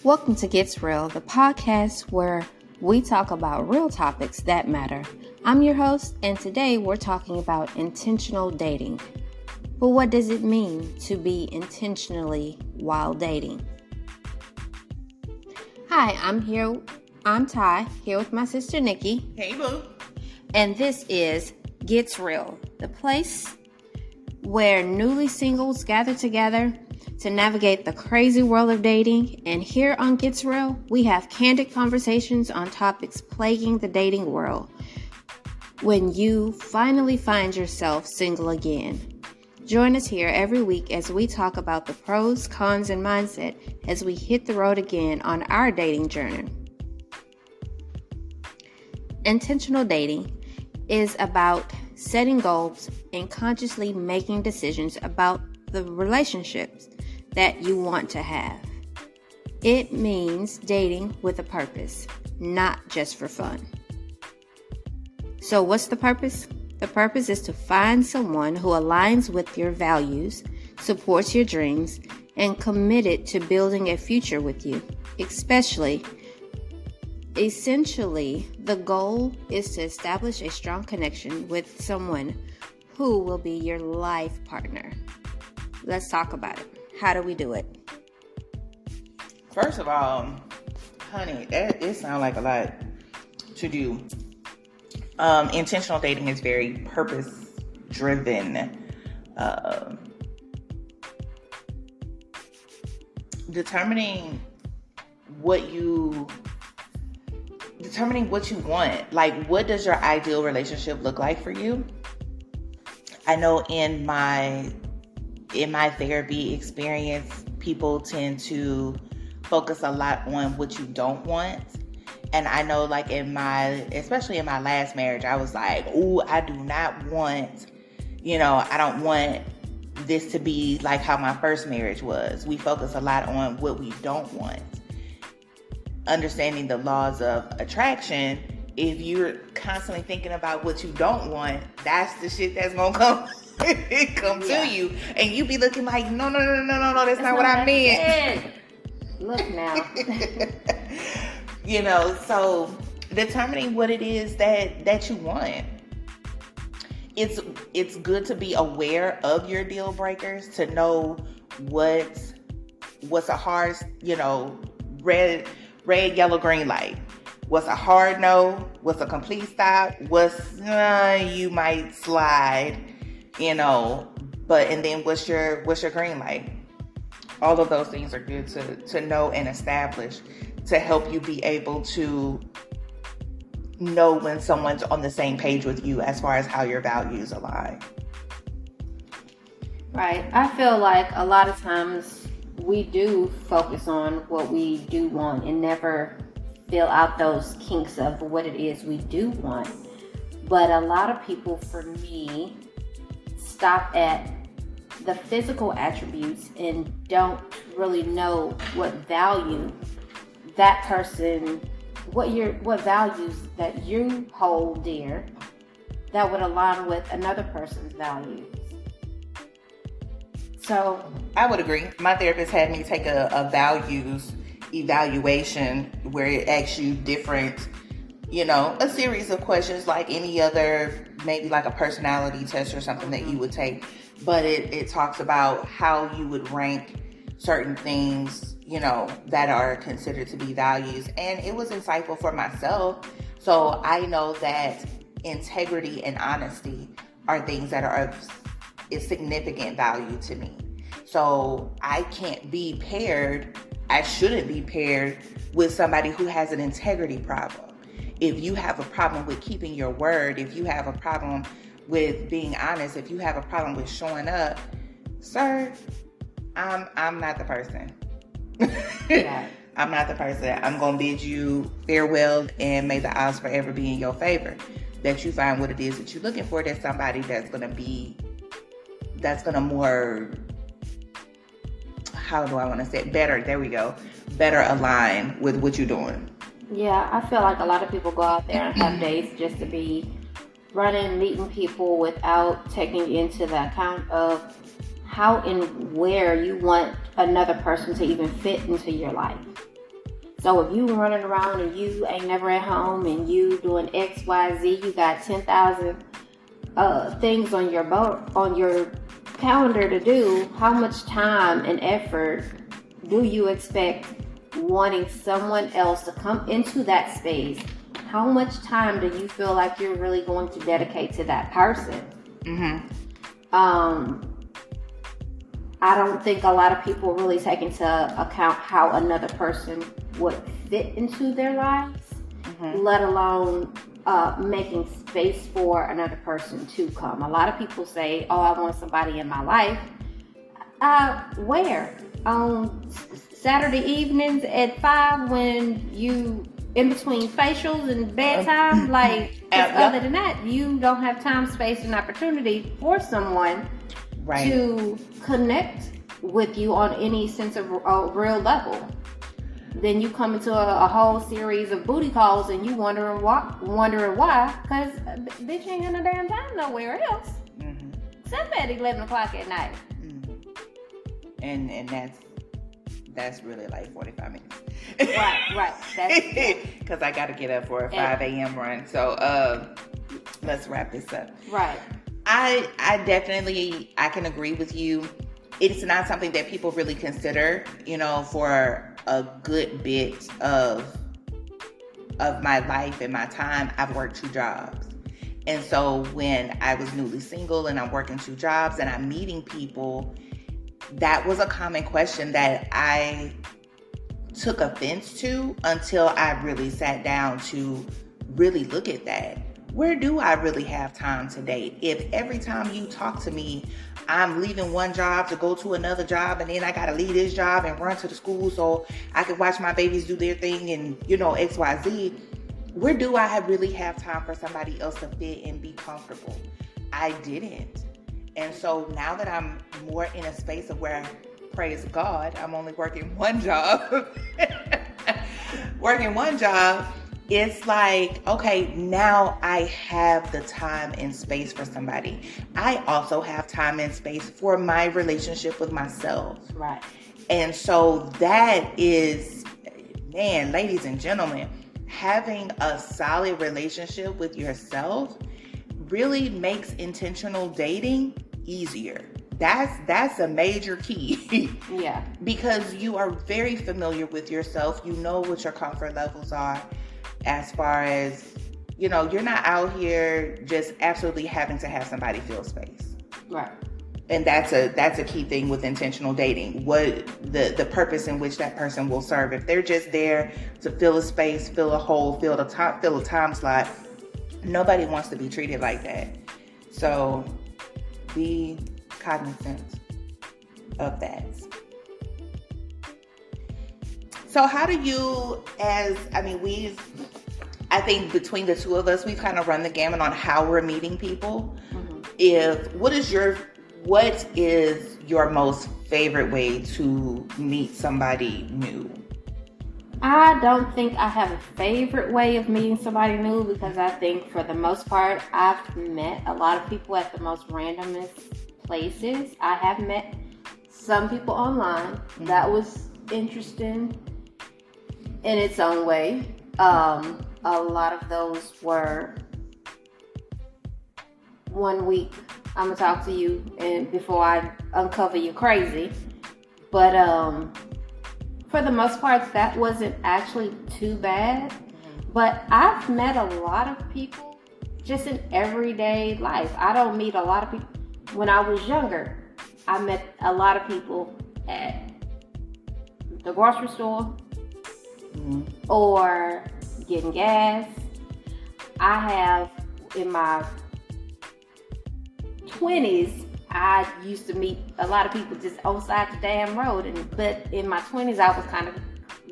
Welcome to Gets Real, the podcast where we talk about real topics that matter. I'm your host, and today we're talking about intentional dating. But what does it mean to be intentionally while dating? Hi, I'm Ty, here with my sister Nikki. Hey, boo. And this is Gets Real, the place where newly singles gather together to navigate the crazy world of dating. And here on Gets Real, we have candid conversations on topics plaguing the dating world when you finally find yourself single again. Join us here every week as we talk about the pros, cons, and mindset as we hit the road again on our dating journey. Intentional dating is about setting goals and consciously making decisions about the relationships that you want to have. It means dating with a purpose, not just for fun. So what's the purpose? The purpose is to find someone who aligns with your values, supports your dreams, and committed to building a future with you. Essentially, the goal is to establish a strong connection with someone who will be your life partner. Let's talk about it. How do we do it? First of all, honey, it sounds like a lot to do. Intentional dating is very purpose-driven. Determining what you want. Like, what does your ideal relationship look like for you? I know in my therapy experience, people tend to focus a lot on what you don't want. And I know, like, especially in my last marriage, I was like, ooh, I do not want, I don't want this to be like how my first marriage was. We focus a lot on what we don't want. Understanding the laws of attraction, if you're constantly thinking about what you don't want, that's the shit that's gonna come to you, and you be looking like, no, that's not what I meant. Look now. So determining what it is that you want. It's good to be aware of your deal breakers, to know what's a hard, red, yellow, green light. What's a hard no? What's a complete stop? What's you might slide, and then what's your green light? All of those things are good to know and establish, to help you be able to know when someone's on the same page with you as far as how your values align. Right. I feel like a lot of times we do focus on what we do want and never fill out those kinks of what it is we do want. But a lot of people, for me, stop at the physical attributes and don't really know what value that person, what values that you hold dear that would align with another person's values. So I would agree. My therapist had me take a values evaluation where it asks you different, a series of questions like any other, maybe like a personality test or something that you would take. But it talks about how you would rank certain things, that are considered to be values. And it was insightful for myself. So I know that integrity and honesty are things that are of significant value to me. So I shouldn't be paired with somebody who has an integrity problem. If you have a problem with keeping your word, if you have a problem with being honest, if you have a problem with showing up, sir, I'm not the person. yeah. I'm not the person. I'm going to bid you farewell, and may the odds forever be in your favor. That you find what it is that you're looking for. That's somebody that's going to more, how do I want to say it? Better, there we go. Better align with what you're doing. Yeah, I feel like a lot of people go out there and have dates just to be running, meeting people without taking into the account of how and where you want another person to even fit into your life. So if you running around and you ain't never at home and you doing X, Y, Z, you got 10,000 things on your calendar to do. How much time and effort do you expect wanting someone else to come into that space? How much time do you feel like you're really going to dedicate to that person? I don't think a lot of people really take into account how another person would fit into their lives, let alone making space for another person to come. A lot of people say, oh, I want somebody in my life. Where? On Saturday evenings at 5 when you in between facials and bedtime? Like, other than that, you don't have time, space, and opportunity for someone to connect with you on any sense of real level. Then you come into a whole series of booty calls and you wondering why, because bitch ain't got no damn time nowhere else. Except at 11 o'clock at night. And that's really like 45 minutes. Right. Because I got to get up for a 5 a.m. run. So let's wrap this up. Right. I definitely, I can agree with you. It's not something that people really consider, for a good bit of my life and my time. I've worked 2 jobs. And so when I was newly single and I'm working 2 jobs and I'm meeting people, that was a common question that I took offense to until I really sat down to really look at that. Where do I really have time to date? If every time you talk to me, I'm leaving one job to go to another job, and then I got to leave this job and run to the school so I can watch my babies do their thing and, X, Y, Z. Where do I really have time for somebody else to fit and be comfortable? I didn't. And so now that I'm more in a space of where, praise God, I'm only working one job. It's like, okay, now I have the time and space for somebody. I also have time and space for my relationship with myself. Right. And so that is, man, ladies and gentlemen, having a solid relationship with yourself really makes intentional dating easier. That's a major key. Yeah. Because you are very familiar with yourself. You know what your comfort levels are as far as, you're not out here just absolutely having to have somebody fill space. Right. And that's a key thing with intentional dating. What the purpose in which that person will serve. If they're just there to fill a space, fill a hole, fill a time slot, nobody wants to be treated like that. So be cognizant of that. So how do you, I think between the two of us, we've kind of run the gamut on how we're meeting people. What is your most favorite way to meet somebody new? I don't think I have a favorite way of meeting somebody new, because I think for the most part, I've met a lot of people at the most randomest places. I have met some people online. That was interesting in its own way. A lot of those were 1 week, I'm gonna talk to you and before I uncover you crazy. But for the most part, that wasn't actually too bad. But I've met a lot of people just in everyday life. I don't meet a lot of people. When I was younger, I met a lot of people at the grocery store or getting gas. I have, in my 20s, I used to meet a lot of people just outside the damn road. But in my 20s, I was kind of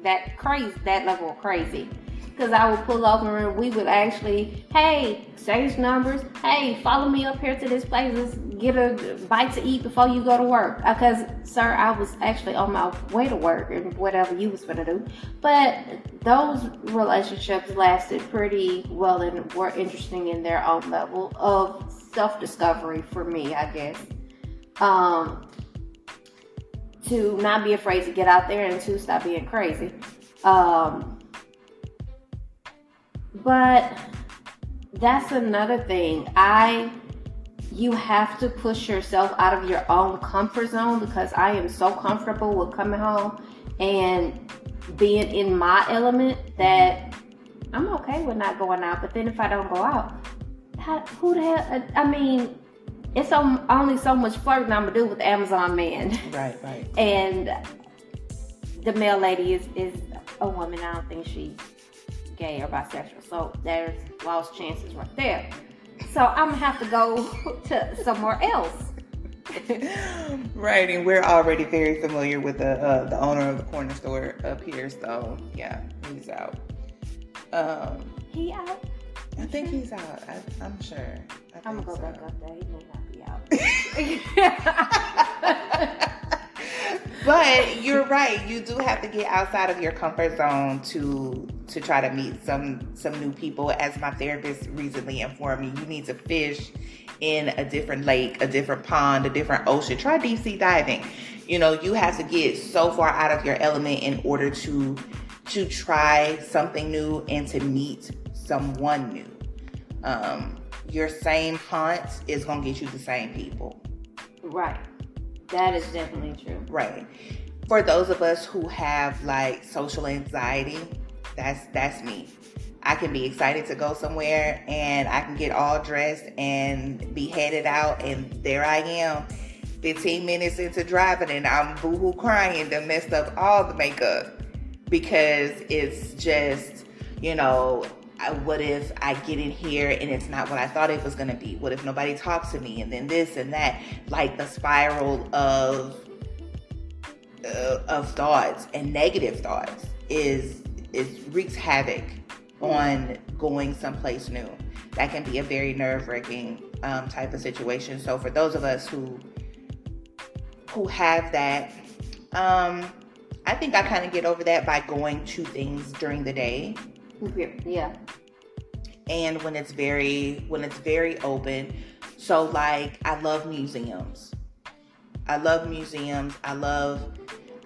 that level of crazy. Because I would pull over and we would actually, hey, exchange numbers. Hey, follow me up here to this place. Let's get a bite to eat before you go to work. Because, sir, I was actually on my way to work and whatever you was going to do. But those relationships lasted pretty well and were interesting in their own level of self-discovery for me, I guess. To not be afraid to get out there, and to stop being crazy. But that's another thing. You have to push yourself out of your own comfort zone, because I am so comfortable with coming home and being in my element that I'm okay with not going out. But then if I don't go out, who the hell? I mean, it's only so much flirting I'm gonna do with the Amazon man. Right. And the mail lady is a woman. I don't think she's gay or bisexual. So there's lost chances right there. So I'm gonna have to go to somewhere else. Right, and we're already very familiar with the owner of the corner store up here. So yeah, he's out. He out? I think he's out. I'm sure. I'm gonna go back up there. He may not be out. But you're right. You do have to get outside of your comfort zone to try to meet some new people. As my therapist recently informed me, you need to fish in a different lake, a different pond, a different ocean. Try deep sea diving. You have to get so far out of your element in order to try something new and to meet someone new. Your same haunt is gonna get you the same people. Right. That is definitely true. Right. For those of us who have like social anxiety, that's me. I can be excited to go somewhere and I can get all dressed and be headed out, and there I am 15 minutes into driving and I'm boohoo crying that messed up all the makeup, because it's just, what if I get in here and it's not what I thought it was going to be? What if nobody talks to me? And then this and that, like the spiral of thoughts and negative thoughts is wreaks havoc on going someplace new. That can be a very nerve-wracking type of situation. So for those of us who have that, I think I kind of get over that by going to things during the day. Yeah. And when it's very open. So like, I love museums. I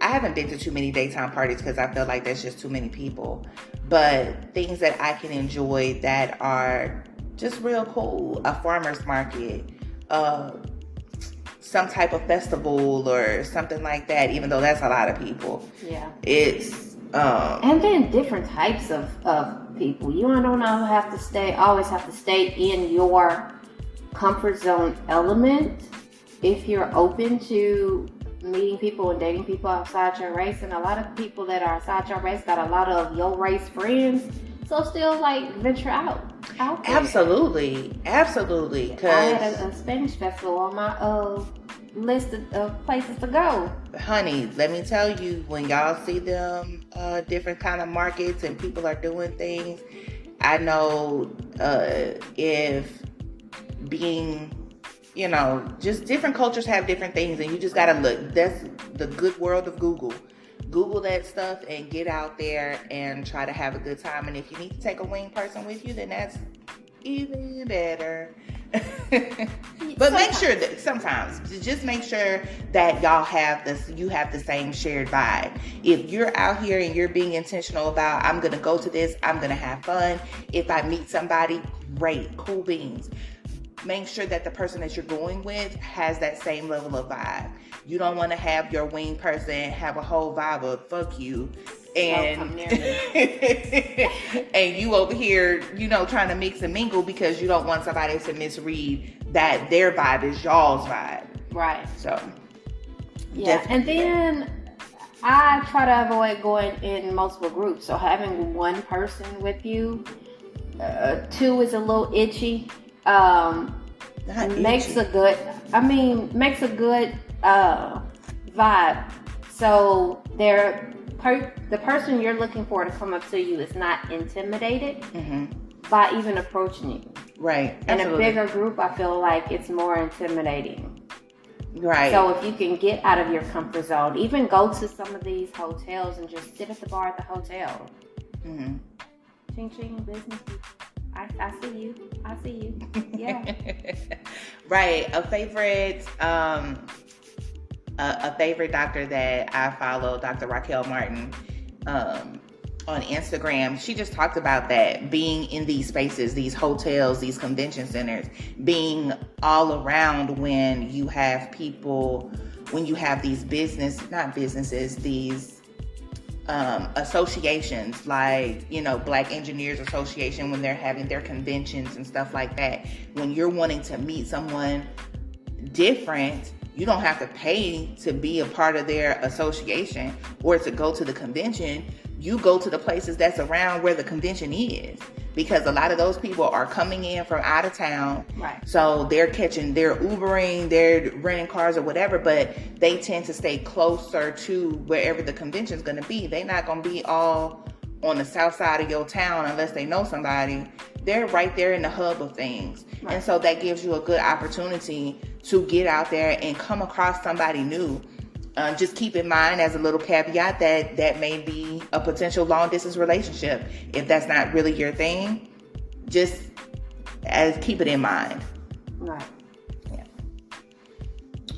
haven't been to too many daytime parties because I feel like there's just too many people. But things that I can enjoy that are just real cool. A farmer's market, some type of festival or something like that, even though that's a lot of people. Yeah. It's and then different types of people. You don't always have to stay in your comfort zone element if you're open to meeting people and dating people outside your race. And a lot of people that are outside your race got a lot of your race friends, so still like venture out there. Absolutely. I had a Spanish festival on my list of places to go. Honey, let me tell you, when y'all see them different kind of markets and people are doing things, I know if being, just different cultures have different things, and you just gotta look. That's the good world of Google. Google that stuff and get out there and try to have a good time. And if you need to take a wing person with you, then that's even better. But make sure that just make sure that you have the same shared vibe. If you're out here and you're being intentional about, I'm gonna go to this, I'm gonna have fun. If I meet somebody, great, cool beans. Make sure that the person that you're going with has that same level of vibe. You don't want to have your wing person have a whole vibe of fuck you and and you over here, trying to mix and mingle because you don't want somebody to misread that their vibe is y'all's vibe. Right. So yeah, and then I try to avoid going in multiple groups. So having one person with you, two is a little itchy. Makes a good vibe. So the person you're looking for to come up to you is not intimidated by even approaching you. Right. In a bigger group, I feel like it's more intimidating. Right. So if you can get out of your comfort zone, even go to some of these hotels and just sit at the bar at the hotel. Ching ching, business people. I see you. Yeah. Right. A favorite doctor that I follow, Dr. Raquel Martin. on Instagram, she just talked about that, being in these spaces, these hotels, these convention centers, being all around when you have people, when you have these not businesses, these associations, like, you know, Black Engineers Association, when they're having their conventions and stuff like that. When you're wanting to meet someone different, you don't have to pay to be a part of their association or to go to the convention. You go to the places that's around where the convention is, because a lot of those people are coming in from out of town. Right. So they're Ubering, they're renting cars or whatever, but they tend to stay closer to wherever the convention's going to be. They're not going to be all on the south side of your town unless they know somebody. They're right there in the hub of things. Right. And so that gives you a good opportunity to get out there and come across somebody new. Just keep in mind, as a little caveat, that may be a potential long distance relationship. If that's not really your thing, just keep it in mind. Right. Yeah.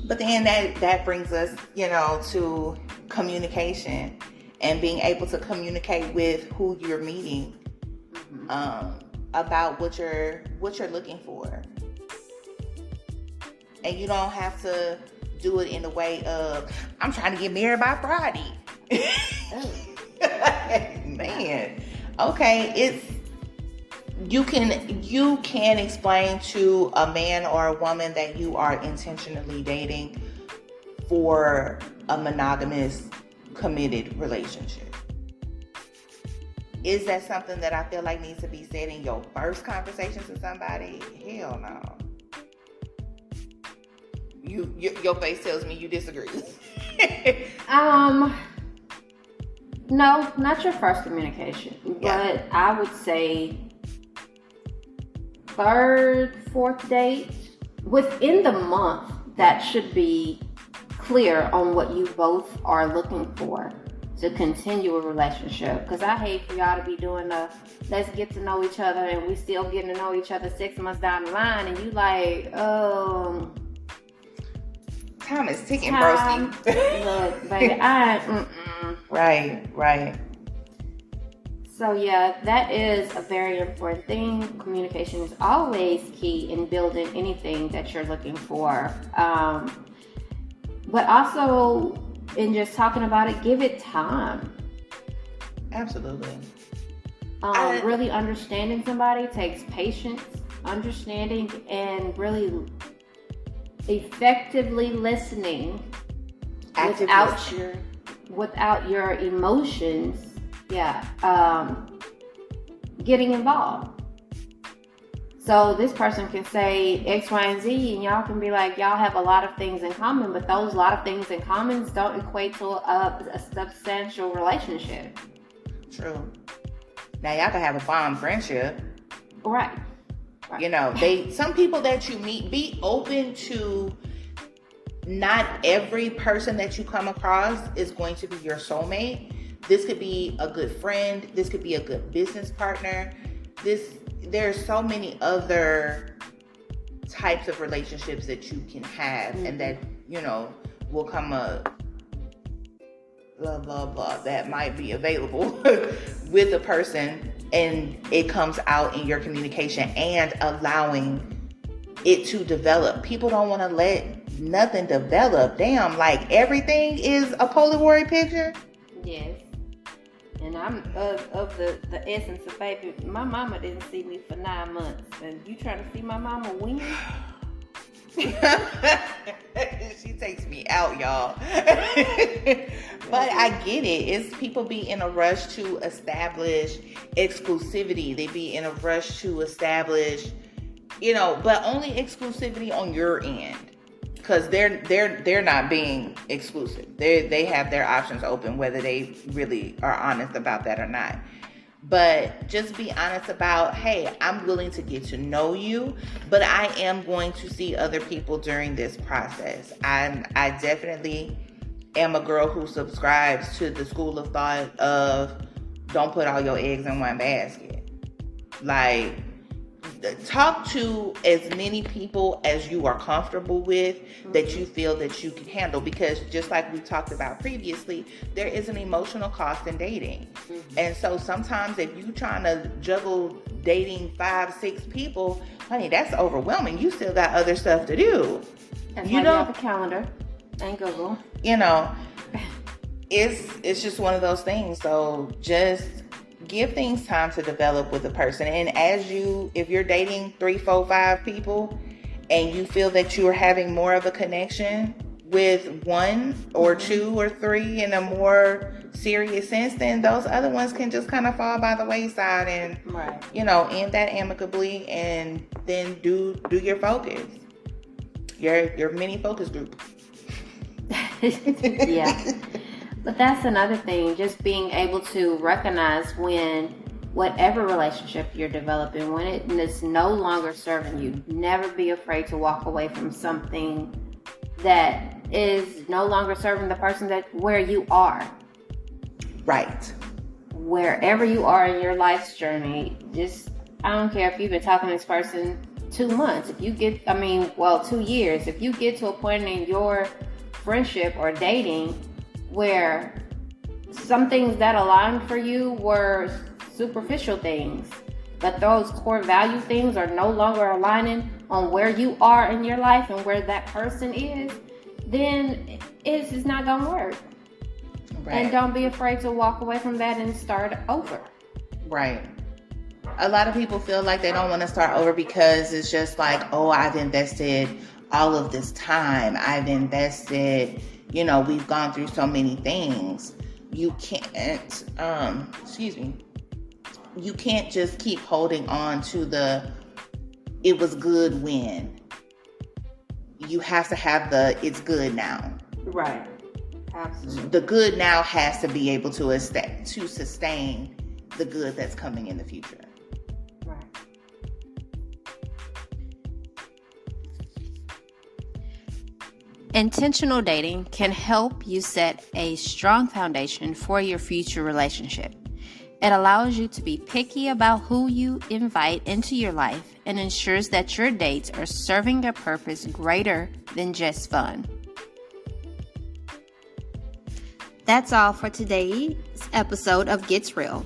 But then that brings us, you know, to communication and being able to communicate with who you're meeting, about what you're looking for. And you don't have to do it in the way of, I'm trying to get married by Friday. Man. Okay, you can explain to a man or a woman that you are intentionally dating for a monogamous, committed relationship. Is that something that I feel like needs to be said in your first conversations with somebody? Hell no. Your face tells me you disagree. No, not your first communication, but I would say third, fourth date, within the month, that should be clear on what you both are looking for to continue a relationship. Because I hate for y'all to be doing let's get to know each other and we still getting to know each other 6 months down the line, and you like, time is ticking, broski. Look, baby, Right. So yeah, that is a very important thing. Communication is always key in building anything that you're looking for. But also, in just talking about it, give it time. Absolutely. Really understanding somebody takes patience, understanding, and really effectively listening without your emotions, getting involved. So this person can say X, Y, and Z, and y'all can be like, y'all have a lot of things in common, but those lot of things in common don't equate to a substantial relationship. True. Now y'all can have a bomb friendship. Right. You know, some people that you meet, be open to, not every person that you come across is going to be your soulmate. This could be a good friend. This could be a good business partner. There's so many other types of relationships that you can have, and that, you know, will come up, blah, blah, blah, that might be available with a person, and it comes out in your communication and allowing it to develop. People don't want to let nothing develop. Damn, like everything is a Polaroid picture. Yes. And I'm of the essence of, baby, my mama didn't see me for 9 months. And you trying to see my mama when? She takes me out, y'all. But I get it. It's people be in a rush to establish exclusivity. They be in a rush to establish, you know, but only exclusivity on your end. Because they're not being exclusive. They have their options open, whether they really are honest about that or not. But just be honest about, hey, I'm willing to get to know you, but I am going to see other people during this process. I definitely am a girl who subscribes to the school of thought of, don't put all your eggs in one basket. Like, talk to as many people as you are comfortable with, that you feel that you can handle, because just like we talked about previously, there is an emotional cost in dating. And so sometimes if you trying to juggle dating 5-6 people, honey, that's overwhelming. You still got other stuff to do. That's why you have a calendar and Google. It's just one of those things. So just give things time to develop with a person. And if you're dating 3, 4, 5 people and you feel that you are having more of a connection with 1 or 2 or 3 in a more serious sense, then those other ones can just kind of fall by the wayside and, end that amicably, and then do your focus, your mini focus group. Yeah. But that's another thing, just being able to recognize when whatever relationship you're developing, when it is no longer serving you. Never be afraid to walk away from something that is no longer serving the person where you are. Right. Wherever you are in your life's journey, I don't care if you've been talking to this person 2 months, 2 years, if you get to a point in your friendship or dating where some things that aligned for you were superficial things, but those core value things are no longer aligning on where you are in your life and where that person is, then it's just not gonna work. Right. And don't be afraid to walk away from that and start over. Right. A lot of people feel like they don't want to start over because it's just like, oh, I've invested all of this time. I've invested, we've gone through so many things. You can't, you can't just keep holding on to it was good when. You have to have it's good now. Right. Absolutely. The good now has to be able to sustain the good that's coming in the future. Right. Intentional dating can help you set a strong foundation for your future relationship. It allows you to be picky about who you invite into your life and ensures that your dates are serving a purpose greater than just fun. That's all for today's episode of Gets Real.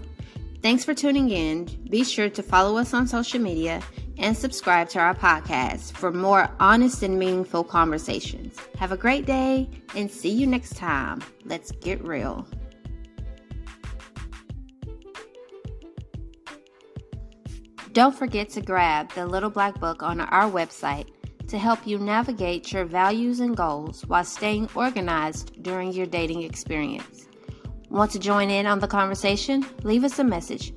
Thanks for tuning in. Be sure to follow us on social media and subscribe to our podcast for more honest and meaningful conversations. Have a great day and see you next time. Let's get real. Don't forget to grab the Little Black Book on our website to help you navigate your values and goals while staying organized during your dating experience. Want to join in on the conversation? Leave us a message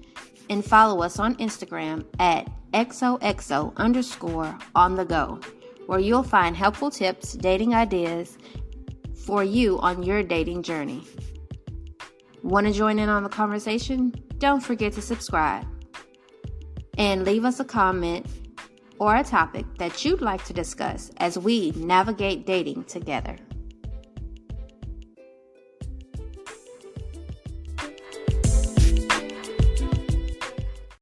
and follow us on Instagram at XOXO_on-the-go, where you'll find helpful tips, dating ideas for you on your dating journey. Want to join in on the conversation? Don't forget to subscribe and leave us a comment or a topic that you'd like to discuss as we navigate dating together.